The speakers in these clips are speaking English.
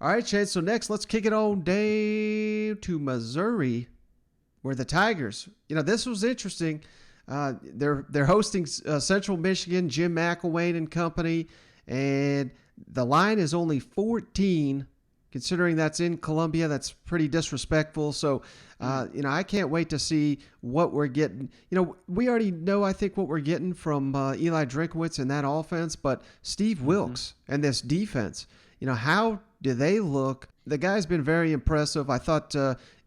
All right, Shane. So next, let's kick it on down to Missouri, where the Tigers. This was interesting. They're hosting Central Michigan, Jim McElwain and company, and the line is only 14. Considering that's in Columbia, that's pretty disrespectful. So, I can't wait to see what we're getting. We already know, I think, what we're getting from Eli Drinkwitz and that offense, but Steve Wilkes and this defense, how do they look? The guy's been very impressive. I thought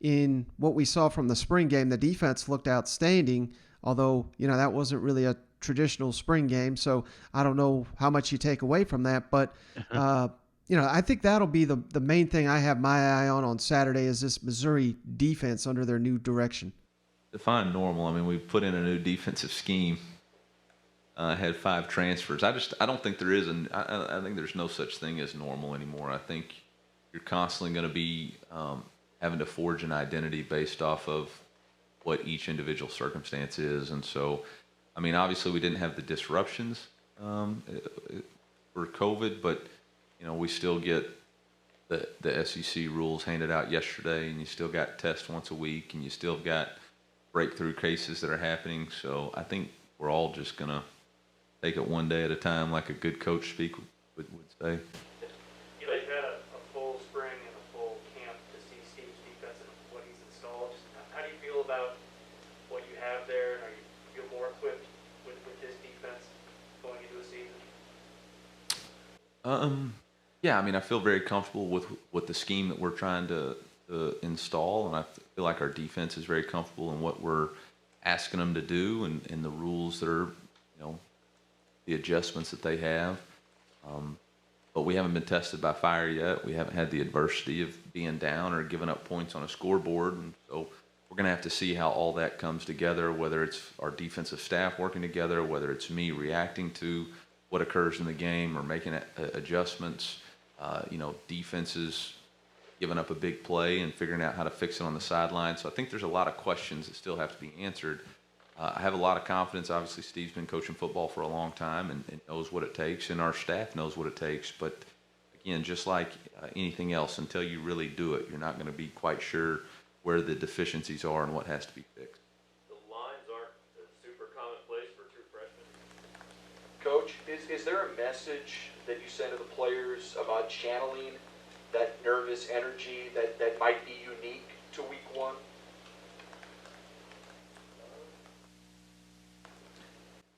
in what we saw from the spring game, the defense looked outstanding, although, that wasn't really a traditional spring game. So I don't know how much you take away from that, but I think that'll be the main thing I have my eye on Saturday is this Missouri defense under their new direction. Define normal. I mean, we put in a new defensive scheme. Had 5 transfers. I don't think there is I think there's no such thing as normal anymore. I think you're constantly going to be having to forge an identity based off of what each individual circumstance is. And so, I mean, obviously we didn't have the disruptions for COVID, but we still get the SEC rules handed out yesterday, and you still got tests once a week, and you still got breakthrough cases that are happening. So I think we're all just going to take it one day at a time, like a good coach speak would say. You've had a full spring and a full camp to see Steve's defense and what he's installed. How do you feel about what you have there? Are you feel more equipped with his defense going into the season? Yeah, I mean, I feel very comfortable with the scheme that we're trying to install, and I feel like our defense is very comfortable in what we're asking them to do and the rules that are, the adjustments that they have. But we haven't been tested by fire yet. We haven't had the adversity of being down or giving up points on a scoreboard, and so we're going to have to see how all that comes together, whether it's our defensive staff working together, whether it's me reacting to what occurs in the game or making adjustments, defenses giving up a big play and figuring out how to fix it on the sideline. So I think there's a lot of questions that still have to be answered. I have a lot of confidence. Obviously, Steve's been coaching football for a long time and knows what it takes, and our staff knows what it takes. But, again, just like anything else, until you really do it, you're not going to be quite sure where the deficiencies are and what has to be fixed. The lines aren't a super commonplace for true freshmen. Coach, is there a message that you send to the players about channeling that nervous energy that might be unique to week one?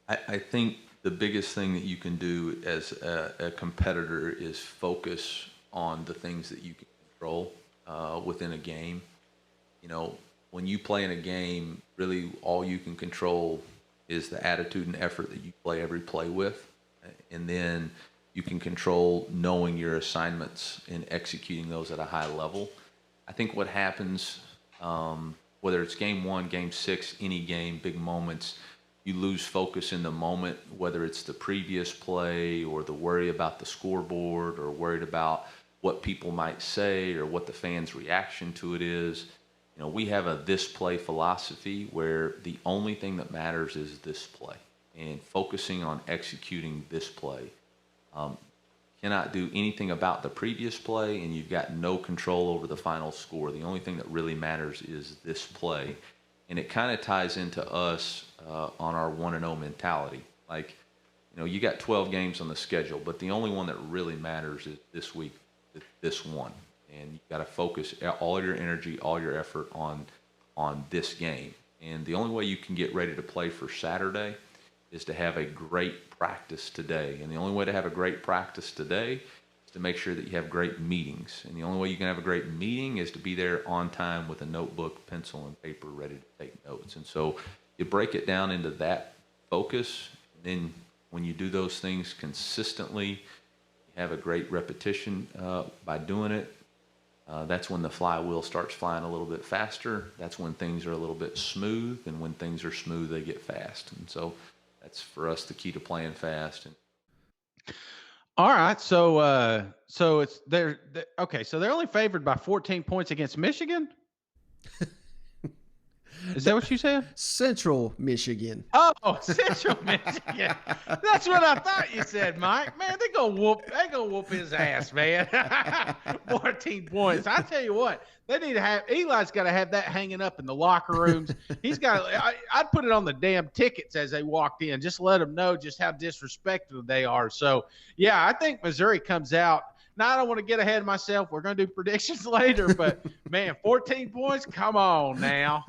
I think the biggest thing that you can do as a competitor is focus on the things that you can control within a game. When you play in a game, really all you can control is the attitude and effort that you play every play with. And then you can control knowing your assignments and executing those at a high level. I think what happens, whether it's game 1, game 6, any game, big moments, you lose focus in the moment, whether it's the previous play or the worry about the scoreboard or worried about what people might say or what the fans' reaction to it is. We have a this play philosophy where the only thing that matters is this play and focusing on executing this play. Cannot do anything about the previous play, and you've got no control over the final score. The only thing that really matters is this play. And it kind of ties into us on our 1-0 mentality. Like, you got 12 games on the schedule, but the only one that really matters is this week, this one. And you got to focus all your energy, all your effort on this game. And the only way you can get ready to play for Saturday is to have a great practice today. And the only way to have a great practice today is to make sure that you have great meetings. And the only way you can have a great meeting is to be there on time with a notebook, pencil, and paper ready to take notes. And so you break it down into that focus. And then when you do those things consistently, you have a great repetition by doing it. That's when the flywheel starts flying a little bit faster. That's when things are a little bit smooth. And when things are smooth, they get fast. And so that's for us the key to playing fast. All right, so it's okay. So they're only favored by 14 points against Michigan. Is that what you said? Central Michigan. Oh, Central Michigan. That's what I thought you said, Mike. Man, they gonna whoop his ass, man. 14 points. I tell you what, they need to have Eli's got to have that hanging up in the locker rooms. He's got. I'd put it on the damn tickets as they walked in. Just let them know just how disrespectful they are. So yeah, I think Missouri comes out. Now, I don't want to get ahead of myself. We're going to do predictions later, but man, 14 points. Come on now.